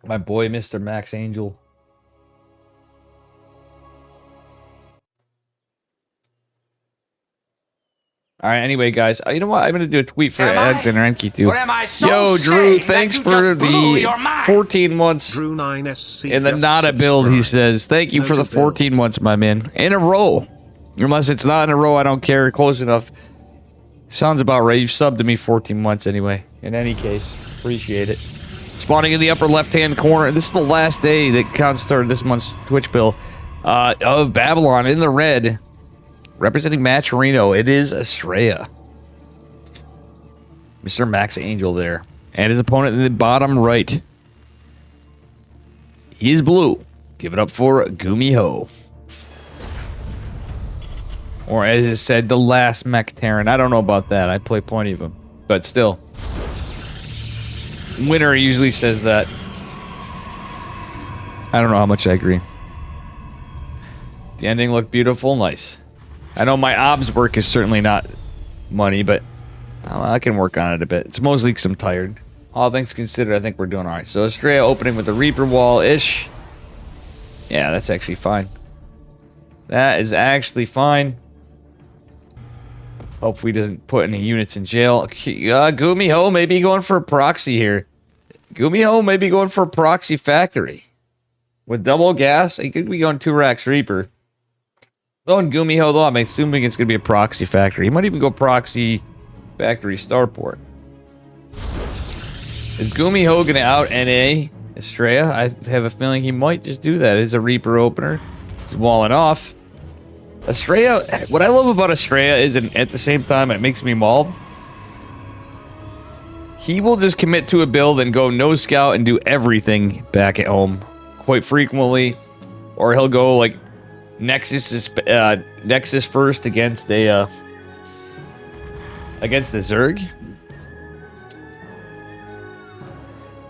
My boy, Mr. Max Angel. All right, anyway, guys, you know what? I'm going to do a tweet for Alexander Enki, too. Yo, Drew, thanks for the 14 months in the Nada build, he says. Thank you for the 14 months, my man. In a row. Unless it's not in a row, I don't care. Close enough. Sounds about right. You've subbed to me 14 months anyway. In any case, appreciate it. Spawning in the upper left-hand corner. This is the last day that counts toward this month's Twitch bill of Babylon in the red. Representing Matcherino, it is Astrea. Mr. Max Angel there. And his opponent in the bottom right. He's blue. Give it up for Gumiho. Or as it said, the last Mech Terran. I don't know about that. I play plenty of them. But still. Winner usually says that. I don't know how much I agree. The ending looked beautiful. Nice. I know my obs work is certainly not money, but I can work on it a bit. It's mostly because I'm tired. All things considered, I think we're doing alright. So Astrea opening with the Reaper wall-ish. Yeah, that's actually fine. That is actually fine. Hopefully he doesn't put any units in jail. Gumiho may be going for a proxy here. Gumiho may be going for a proxy factory. With double gas, he could be going 2 racks Reaper. Going Gumiho, though, I'm assuming it's going to be a proxy factory. He might even go proxy factory starport. Is Gumiho going to out-NA Astrea? I have a feeling he might just do that. It's a Reaper opener. He's walling off. Astrea, what I love about Astrea is, and at the same time, it makes me mauled. He will just commit to a build and go no scout and do everything back at home quite frequently. Or he'll go, like, Nexus first against a against the Zerg.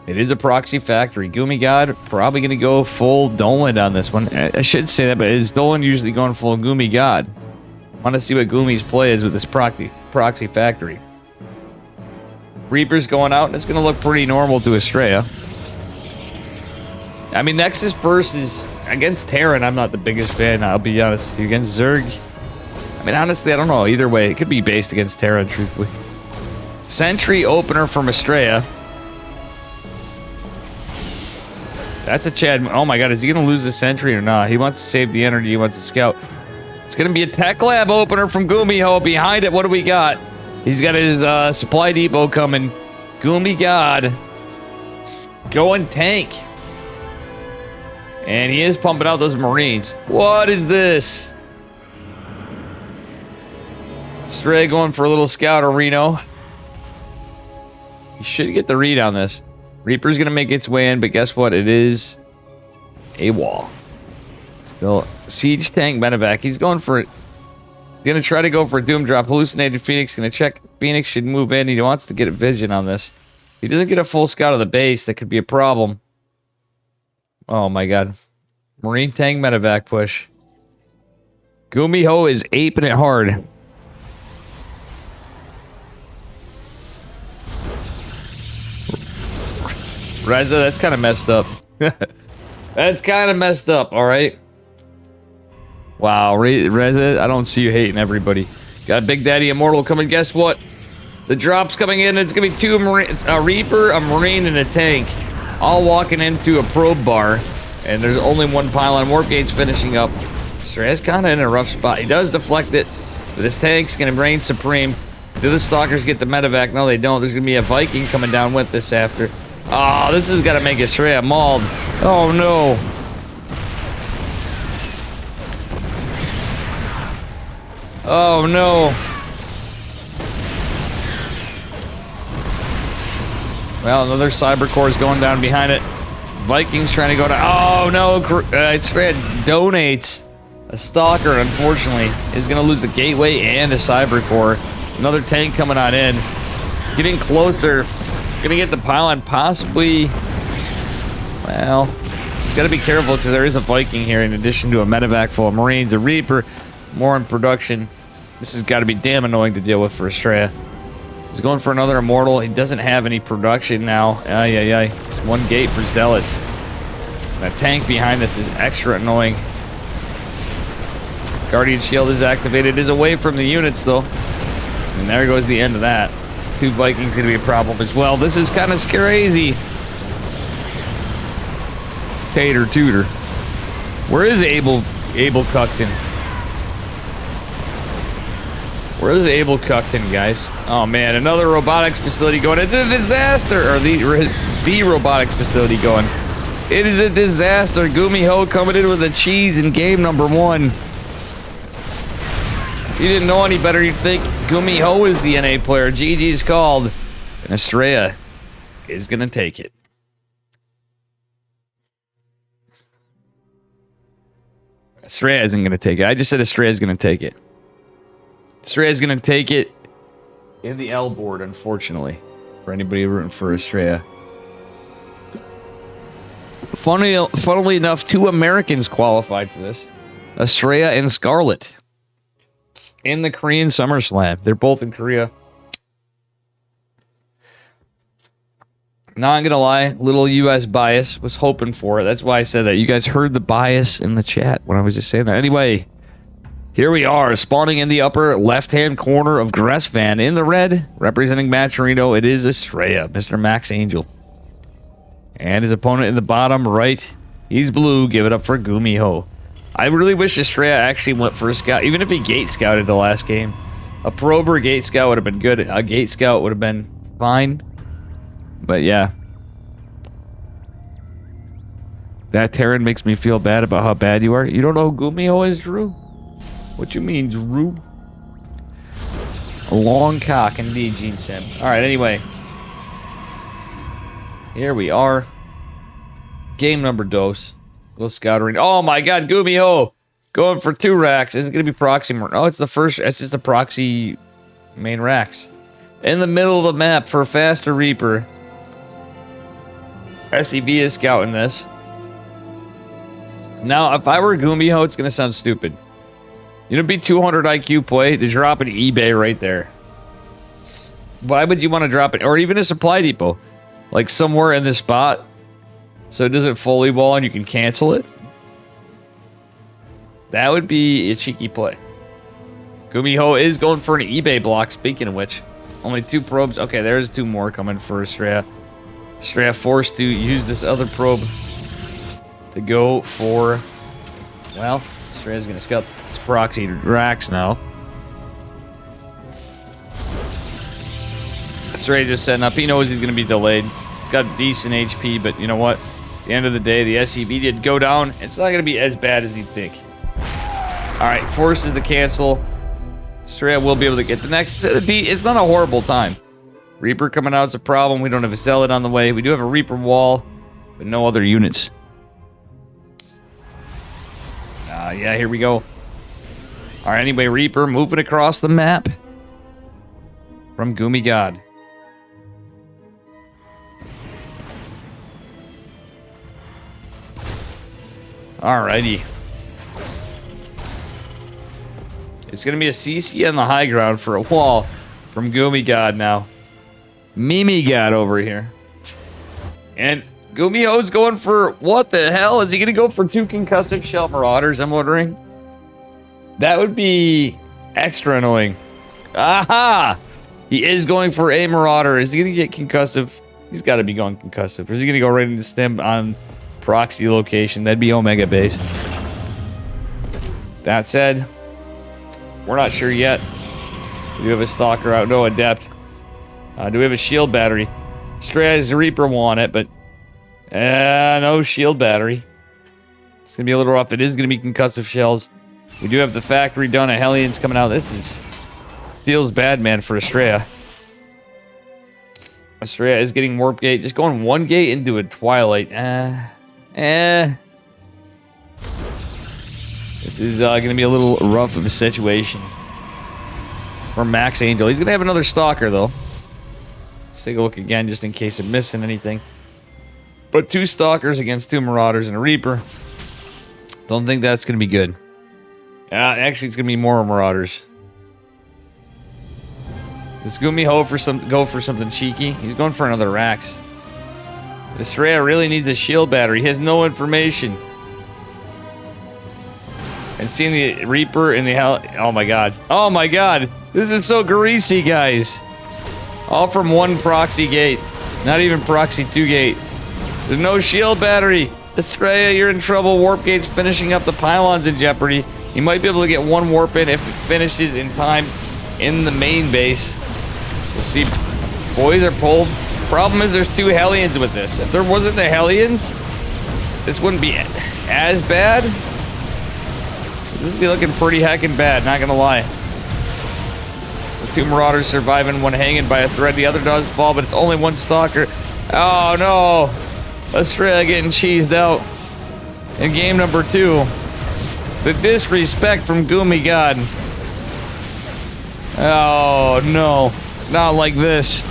It is a proxy factory. Gumi God probably going to go full Dolan on this one. I should say that, but is Dolan usually going full Gumi God? I want to see what Gumi's play is with this proxy factory. Reaper's going out, and it's going to look pretty normal to Astrea. I mean, Nexus first is against Terran. I'm not the biggest fan, I'll be honest with you. Against Zerg, I mean, honestly, I don't know. Either way, it could be based against Terran, truthfully. Sentry opener from Astrea. That's a Chad. Oh my god, is he going to lose the sentry or not? He wants to save the energy. He wants to scout. It's going to be a Tech Lab opener from Gumiho. Behind it, what do we got? He's got his supply depot coming. Gumi God. Going tank. And he is pumping out those Marines. What is this? Stray going for a little scout Reno. You should get the read on this. Reaper's going to make its way in, but guess what? It is a wall. Still, siege tank medevac. He's going for it. He's going to try to go for a doom drop. Hallucinated Phoenix going to check. Phoenix should move in. He wants to get a vision on this. If he doesn't get a full scout of the base, that could be a problem. Oh my god. Marine tank medevac push. Gumiho is aping it hard. Reza, that's kind of messed up. That's kind of messed up, alright? Wow, Reza, I don't see you hating everybody. Got Big Daddy Immortal coming. Guess what? The drop's coming in. It's going to be 2 a Reaper, a Marine, and a tank. All walking into a probe bar. And there's only 1 pylon. Warp gate's finishing up. Astrea's kind of in a rough spot. He does deflect it. But this tank's going to reign supreme. Do the Stalkers get the medevac? No, they don't. There's going to be a Viking coming down with this after. Oh, this is going to make Astrea mauled. Oh, no. Oh, no. Well, another Cyber Core is going down behind it. Vikings trying to go to... Oh, no. Astrea donates a Stalker, unfortunately. Is going to lose a Gateway and a Cyber Core. Another tank coming on in. Getting closer. Going to get the pylon, possibly... Well, he's got to be careful because there is a Viking here in addition to a medevac full of Marines. A Reaper, more in production. This has got to be damn annoying to deal with for Astrea. He's going for another Immortal. He doesn't have any production now. Ay, ay, ay. It's one gate for Zealots. That tank behind us is extra annoying. Guardian Shield is activated. It is away from the units, though. And there goes the end of that. 2 Vikings going to be a problem as well. This is kind of crazy. Tater Tutor. Where is Abel Cuckton? Where is Abel Cuckton, guys? Oh, man. Another robotics facility going. It's a disaster. Or the robotics facility going. It is a disaster. Gumiho coming in with a cheese in game number 1. If you didn't know any better, you'd think Gumiho is the NA player. GG's called. And Astrea is going to take it. Astrea isn't going to take it. I just said Astrea is going to take it. Astrea is going to take it in the L board, unfortunately. For anybody rooting for Astrea. Funnily enough, 2 Americans qualified for this. Astrea and Scarlet. In the Korean SummerSlam. They're both in Korea. Not gonna lie, little US bias. Was hoping for it. That's why I said that. You guys heard the bias in the chat when I was just saying that. Anyway, here we are, spawning in the upper left-hand corner of Gressvan in the red, representing Maturino. It is Astrea, Mr. Max Angel. And his opponent in the bottom right, he's blue. Give it up for Gumiho. I really wish Astrea actually went for a scout, even if he gate scouted the last game. A probe or a gate scout would have been good. A gate scout would have been fine. But yeah. That Terran makes me feel bad about how bad you are. You don't know who Gumiho is, Drew? What you mean, Drew? A long cock, indeed, Gene Sim. Alright, anyway. Here we are. Game number dos. Little scoutering. Oh my god, Gumiho! Going for 2 racks. Is it going to be proxy? Oh, it's the first. It's just the proxy main racks. In the middle of the map for Faster Reaper. SEV is scouting this. Now, if I were Gumiho, it's going to sound stupid. You know, it'd be 200 IQ play to drop an eBay right there. Why would you want to drop it? Or even a supply depot. Like somewhere in this spot. So it doesn't fully wall and you can cancel it. That would be a cheeky play. Gumiho is going for an eBay block, speaking of which. Only 2 probes. Okay, there's 2 more coming for Astrea. Astrea forced to use this other probe to go for... Well, Astrea's going to scout this proxy racks now. Astrea just setting up. He knows he's going to be delayed. He's got decent HP, but you know what? At the end of the day, the SCV did go down. It's not going to be as bad as you'd think. Alright, forces the cancel. Astrea will be able to get the next... It's not a horrible time. Reaper coming out is a problem. We don't have a Zealot on the way. We do have a Reaper wall, but no other units. Yeah, here we go. Alright, anyway, Reaper moving across the map from Gumi God. Alrighty. It's going to be a CC on the high ground for a wall from Gumi God now. Mimi God over here. And Gumiho's going for... What the hell? Is he going to go for 2 concussive shell marauders, I'm wondering? That would be extra annoying. Aha! He is going for a marauder. Is he going to get concussive? He's got to be going concussive. Or is he going to go right into stem on proxy location? That'd be Omega based. That said, we're not sure yet. We do have a stalker out. No adept. Do we have a shield battery? Astrea's Reaper want it, but no shield battery. It's gonna be a little rough. It is gonna be concussive shells. We do have the factory done. A Hellions coming out. This is feels bad, man, for Astrea. Astrea is getting warp gate. Just going 1 gate into a twilight. This is gonna be a little rough of a situation for Max Angel. He's gonna have another stalker though. Let's take a look again just in case I'm missing anything. But 2 stalkers against 2 marauders and a Reaper. Don't think that's going to be good. Actually, it's going to be more marauders. Does Gumiho go for something cheeky? He's going for another Rax. Astrea really needs a shield battery. He has no information. And seeing the Reaper in the hell. Oh my god. Oh my god. This is so greasy, guys. All from one proxy gate. Not even proxy 2 gate. There's no shield battery. Astrea, you're in trouble. Warp gate's finishing up. The pylon's in jeopardy. You might be able to get one warp in if it finishes in time in the main base. We'll see. Boys are pulled. Problem is there's 2 Hellions with this. If there wasn't the Hellions, this wouldn't be as bad. This would be looking pretty heckin' bad, not gonna lie. The 2 Marauders surviving, one hanging by a thread, the other does fall, but it's only 1 Stalker. Oh no! Astrea getting cheesed out in game number 2. The disrespect from Gumi God. Oh no, not like this.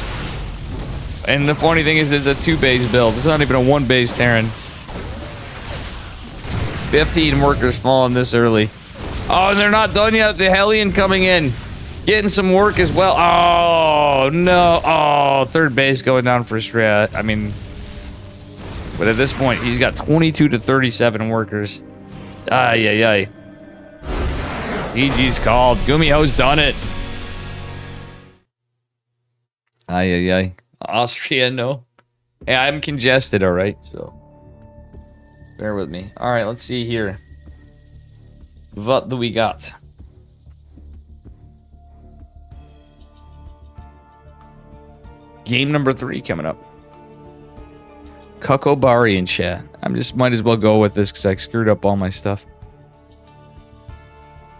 And the funny thing is it's a 2 base build. It's not even a 1 base Terran. 15 workers falling this early. Oh, and they're not done yet. The Hellion coming in. Getting some work as well. Oh, no. Oh, 3rd base going down for Astrea. I mean, but at this point, he's got 22 to 37 workers. Ay, ay, ay. GG's called. Gumiho's done it. Ay, ay, ay. Astrea, no. Hey, I'm congested, alright? So, bear with me. Alright, let's see here. What do we got? Game number 3 coming up. Kukobari in chat. Might as well go with this because I screwed up all my stuff.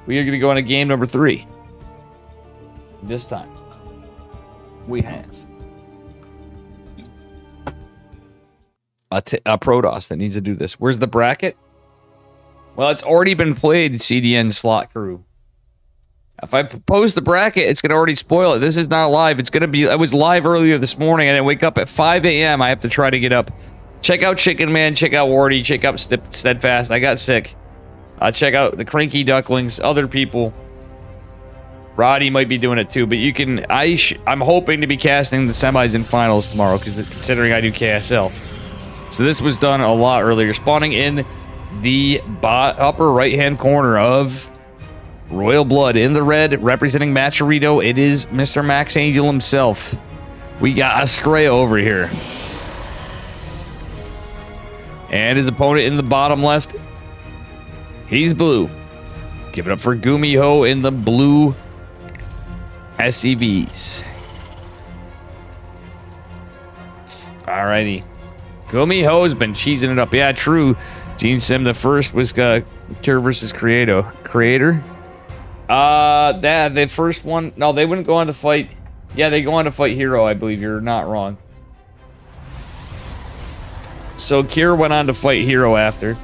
We are going to go on to game number 3. This time, we have a Protoss that needs to do this. Where's the bracket? Well, it's already been played, CDN slot crew. If I post the bracket, it's going to already spoil it. This is not live. It's going to be... I was live earlier this morning. I didn't wake up at 5 a.m. I have to try to get up. Check out Chicken Man. Check out Wardy. Check out Steadfast. I got sick. Check out the Cranky Ducklings. Other people. Roddy might be doing it too. But you can... I'm hoping to be casting the semis and finals tomorrow, because considering I do KSL. So this was done a lot earlier. Spawning in the upper right-hand corner of Royal Blood in the red, representing Machirito. It is Mr. Max Angel himself. We got Astrea over here. And his opponent in the bottom left, he's blue. Give it up for Gumiho in the blue SCVs. Alrighty. Gumiho's been cheesing it up. Yeah, true. Gene Sim, the first was Cure versus Creator. The first one... No, they wouldn't go on to fight... Yeah, they go on to fight Hero, I believe. You're not wrong. So, Cure went on to fight Hero after.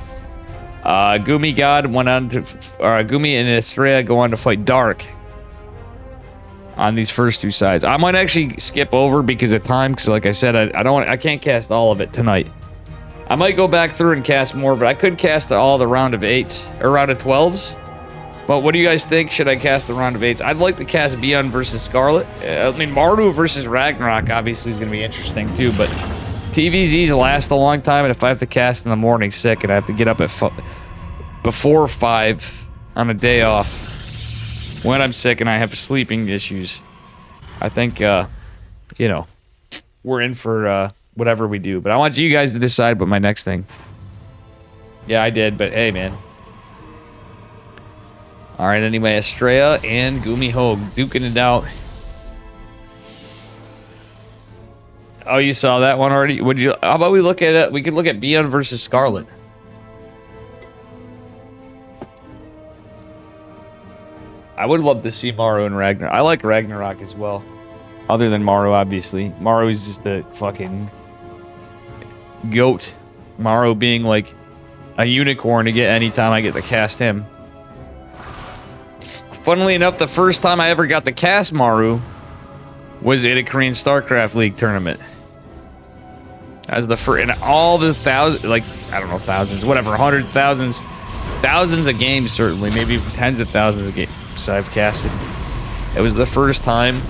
Gumi God went on to... Gumi and Astrea go on to fight Dark. On these first 2 sides. I might actually skip over because of time, because like I said, I can't cast all of it tonight. I might go back through and cast more, but I could cast all the round of 8s, or round of 12s. But what do you guys think? Should I cast the round of 8s? I'd like to cast Beyond versus Scarlet. I mean, Maru versus Ragnarok obviously is going to be interesting too, but TVZs last a long time, and if I have to cast in the morning sick and I have to get up at before 5 on a day off, when I'm sick and I have sleeping issues, I think, you know, we're in for whatever we do. But I want you guys to decide what my next thing. Yeah, I did, but hey, man. All right, anyway, Astrea and Gumiho duking it out. Oh, you saw that one already? Would you? How about we look at it? We could look at Beyond versus Scarlet. I would love to see Maru and Ragnarok. I like Ragnarok as well. Other than Maru, obviously. Maru is just a fucking goat. Maru being like a unicorn to get anytime I get to cast him. Funnily enough, the first time I ever got to cast Maru was in a Korean StarCraft League tournament. As the first, and all the thousands, like, I don't know, thousands, whatever, hundreds, thousands of games, certainly, maybe tens of thousands of games I've casted. It was the first time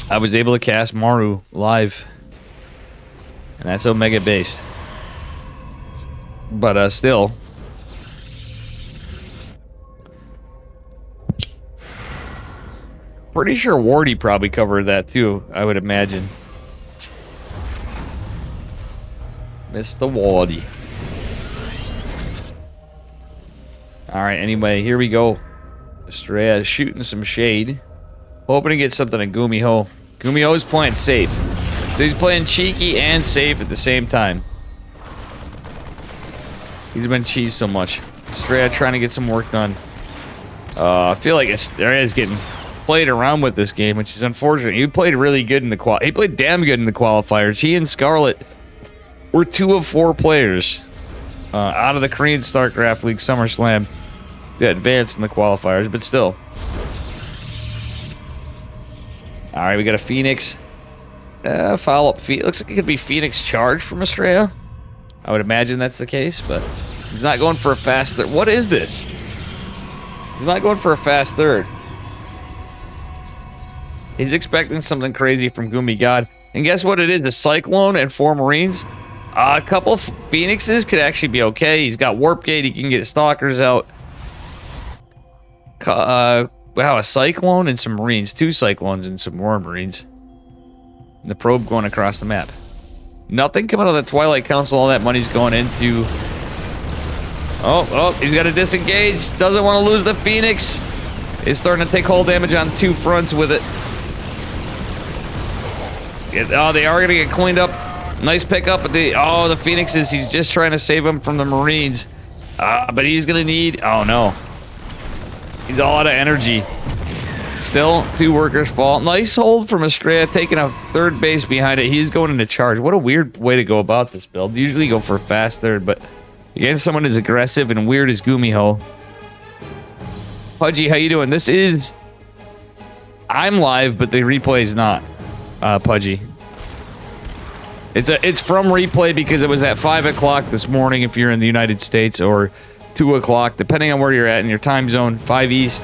I was able to cast Maru live. And that's Omega based. But still. Pretty sure Wardy probably covered that too, I would imagine. Mr. Wardy. Alright, anyway, here we go. Astrea is shooting some shade. Hoping to get something in Gumiho. Gumiho is playing safe. So he's playing cheeky and safe at the same time. He's been cheesed so much. Astrea trying to get some work done. I feel like Astrea is getting played around with this game, which is unfortunate. He played really good in the he played damn good in the qualifiers. He and Scarlet were 2 of 4 players out of the Korean StarCraft League SummerSlam to advance in the qualifiers, but still. All right, we got a Phoenix. Follow up. Looks like it could be Phoenix charge from Astrea. I would imagine that's the case, but he's not going for a fast third. What is this? He's not going for a fast third. He's expecting something crazy from Gumi God. And guess what it is? A Cyclone and 4 Marines. A couple of Phoenixes could actually be okay. He's got Warp Gate. He can get Stalkers out. Wow, a Cyclone and some Marines. 2 Cyclones and some more Marines. And the probe going across the map. Nothing coming out of the Twilight Council. All that money's going into... Oh, he's got to disengage. Doesn't want to lose the Phoenix. He's starting to take hull damage on 2 fronts with it. Oh, they are going to get cleaned up. Nice pickup at the... Oh, the Phoenixes. He's just trying to save them from the Marines. But he's going to need... Oh, no. He's all out of energy. Still, 2 workers fall. Nice hold from Astrea, taking a third base behind it. He's going into charge. What a weird way to go about this build. Usually go for a fast third, but against someone as aggressive and weird as Gumiho. Pudgy, how you doing? This is... I'm live, but the replay is not. Pudgy. It's from replay because it was at 5 o'clock this morning if you're in the United States, or 2 o'clock, depending on where you're at in your time zone. 5 East,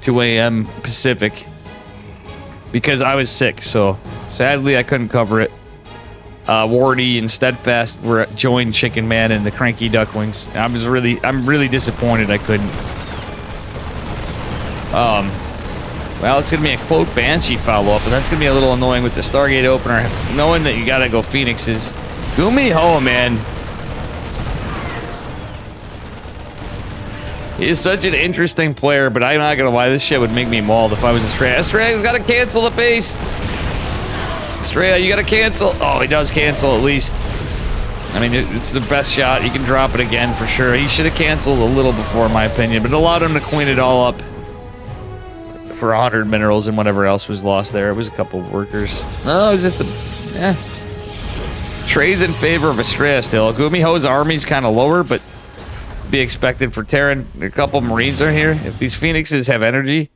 2 a.m. Pacific. Because I was sick, so sadly I couldn't cover it. Wardy and Steadfast were joined Chicken Man and the Cranky Ducklings. I'm really disappointed I couldn't. Well, it's going to be a Cloak Banshee follow-up, and that's going to be a little annoying with the Stargate opener, knowing that you got to go Phoenixes. Gumiho, man. He is such an interesting player, but I'm not going to lie, this shit would make me mauled if I was Astrea. Astrea, you got to cancel the base. Astrea, you got to cancel. Oh, he does cancel at least. I mean, it's the best shot. He can drop it again for sure. He should have canceled a little before, in my opinion, but it allowed him to clean it all up. For 100 minerals and whatever else was lost there. It was a couple of workers. No, is it the... Trey's in favor of Astrea still. Gumiho's army's kind of lower, but be expected for Terran. A couple of Marines are here. If these Phoenixes have energy,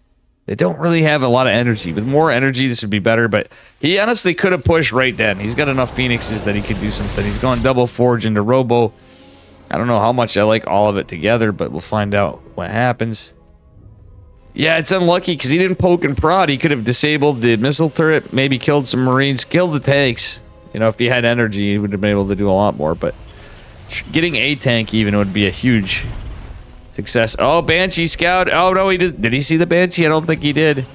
they don't really have a lot of energy. With more energy, this would be better, but he honestly could have pushed right then. He's got enough Phoenixes that he could do something. He's going double forge into Robo. I don't know how much I like all of it together, but we'll find out what happens. Yeah, it's unlucky because he didn't poke and prod. He could have disabled the missile turret, maybe killed some Marines, killed the tanks. You know, if he had energy, he would have been able to do a lot more. But getting a tank even would be a huge success. Oh, Banshee Scout. Oh, no, he did. Did he see the Banshee? I don't think he did.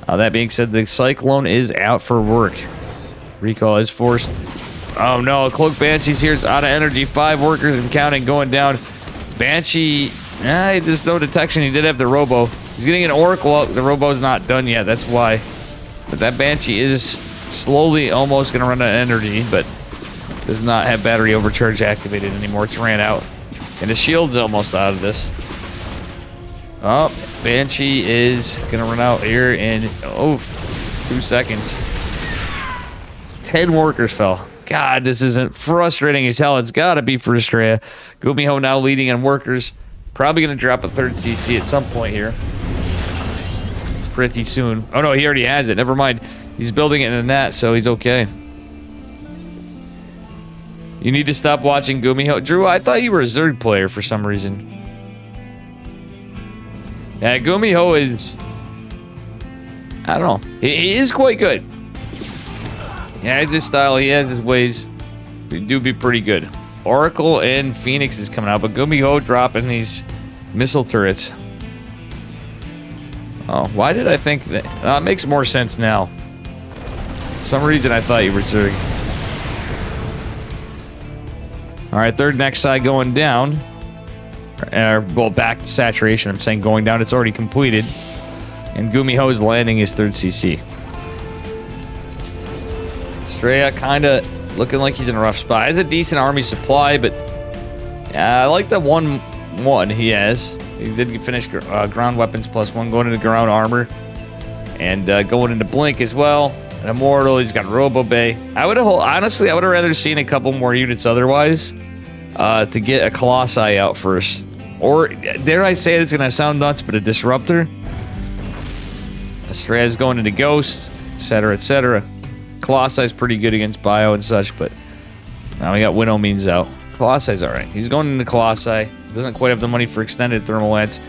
That being said, the Cyclone is out for work. Recall is forced. Oh, no. Cloak Banshee's here. It's out of energy. 5 workers and counting going down. Banshee. There's no detection. He did have the Robo. He's getting an Oracle. The Robo's not done yet. That's why. But that Banshee is slowly almost going to run out of energy, but does not have battery overcharge activated anymore. It's ran out. And the shield's almost out of this. Oh, Banshee is going to run out here in 2 seconds. 10 workers fell. God, this isn't frustrating as hell. It's got to be for Astrea. Gumiho now leading in workers. Probably going to drop a 3rd CC at some point here. Pretty soon. Oh no, he already has it. Never mind. He's building it in a net, so he's okay. You need to stop watching Gumiho. Drew, I thought you were a Zerg player for some reason. Yeah, Gumiho is... I don't know. He is quite good. He has his style. He has his ways. He do be pretty good. Oracle and Phoenix is coming out, but Gumiho dropping these missile turrets. Oh, why did I think that? It makes more sense now. For some reason I thought you were Zerg. Alright, third next side going down. Well, back to saturation. I'm saying going down. It's already completed. And Gumiho is landing his third CC. Astrea kind of looking like he's in a rough spot. He has a decent army supply, but I like the 1-1 he has. He did finish ground weapons +1, going into ground armor. And going into Blink as well. An Immortal, he's got Robo Bay. Honestly, I would have rather seen a couple more units otherwise to get a Colossi out first. Or, dare I say it, it's going to sound nuts, but a Disruptor. Astrea's going into Ghost, etc., etc. Colossi's pretty good against Bio and such, but now we got Winnow Means out. Colossi's alright. He's going into Colossi. Doesn't quite have the money for extended thermal lance.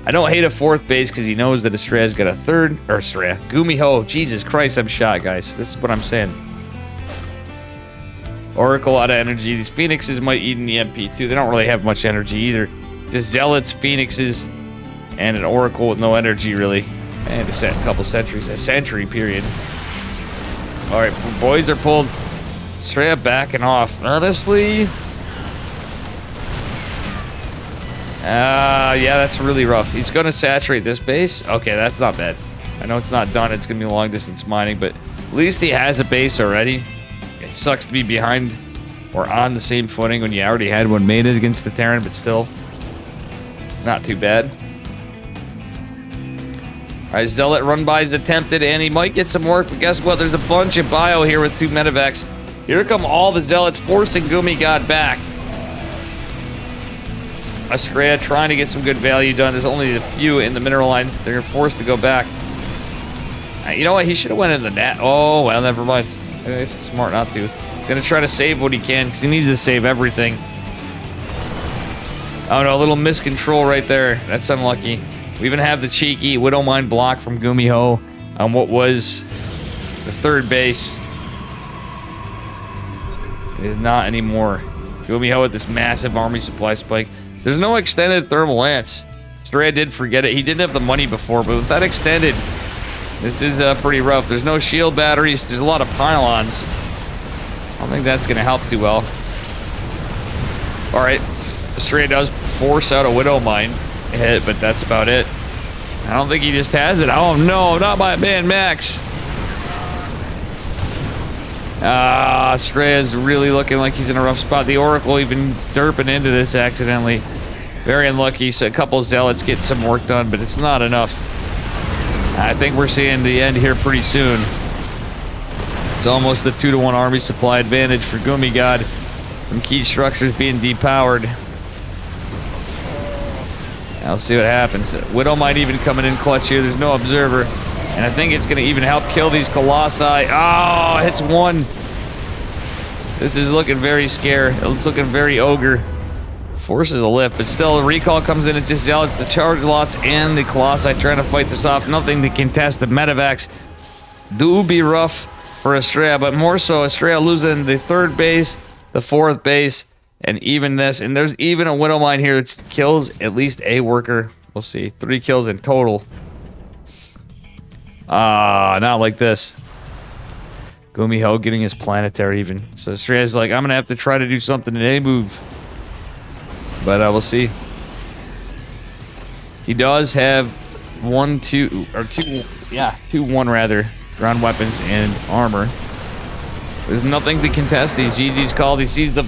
I don't hate a fourth base because he knows that Astrea's got a third. Or Astrea. Gumiho. Jesus Christ, I'm shot, guys. This is what I'm saying. Oracle out of energy. These Phoenixes might eat in the MP too. They don't really have much energy either. Just Zealots, Phoenixes, and an Oracle with no energy really. And a couple centuries. A century period. Alright, boys are pulled. Astrea backing off. Honestly. Yeah, that's really rough. He's going to saturate this base. Okay, that's not bad. I know it's not done. It's going to be long distance mining, but at least he has a base already. It sucks to be behind or on the same footing when you already had one made against the Terran, but still. Not too bad. Alright, Zealot run-by is attempted, and he might get some work, but guess what? There's a bunch of Bio here with 2 medevacs. Here come all the Zealots forcing Gumigod back. Astrea trying to get some good value done. There's only a few in the mineral line. They're forced to go back. You know what? He should have went in the net. Oh, well, never mind. It's smart not to. He's going to try to save what he can because he needs to save everything. Oh, no, a little miscontrol right there. That's unlucky. We even have the cheeky Widowmine block from Gumiho on what was the third base. It is not anymore. Gumiho with this massive army supply spike. There's no extended thermal lance. Astrea did forget it. He didn't have the money before, but with that extended, this is pretty rough. There's no shield batteries. There's a lot of pylons. I don't think that's going to help too well. All right. Astrea does force out a Widowmine hit, but that's about it. I don't think he just has it. Oh, no. Not my man, Max. Astrea is really looking like he's in a rough spot. The Oracle even derping into this accidentally. Very unlucky. So a couple Zealots get some work done, but it's not enough. I think we're seeing the end here pretty soon. It's almost a 2-to-1 army supply advantage for Gumigod from key structures being depowered. I'll see what happens. Widow might even coming in clutch here. There's no observer. And I think it's going to even help kill these Colossi. Oh, hits one. This is looking very scary. It's looking very ogre. Forces a lift, but still, the recall comes in. It's just Zealots, the charge lots, and the Colossi trying to fight this off. Nothing to contest. The medevacs do be rough for Astrea, but more so, Astrea losing the third base, the fourth base, and even this. And there's even a Widowmine here that kills at least a worker. We'll see. 3 kills in total. Not like this. Gumiho getting his planetary even. So Astrea's like, I'm going to have to try to do something in a move. But we'll see. He does have 2-1 rather. Ground weapons and armor. There's nothing to contest these. GG's called. He sees the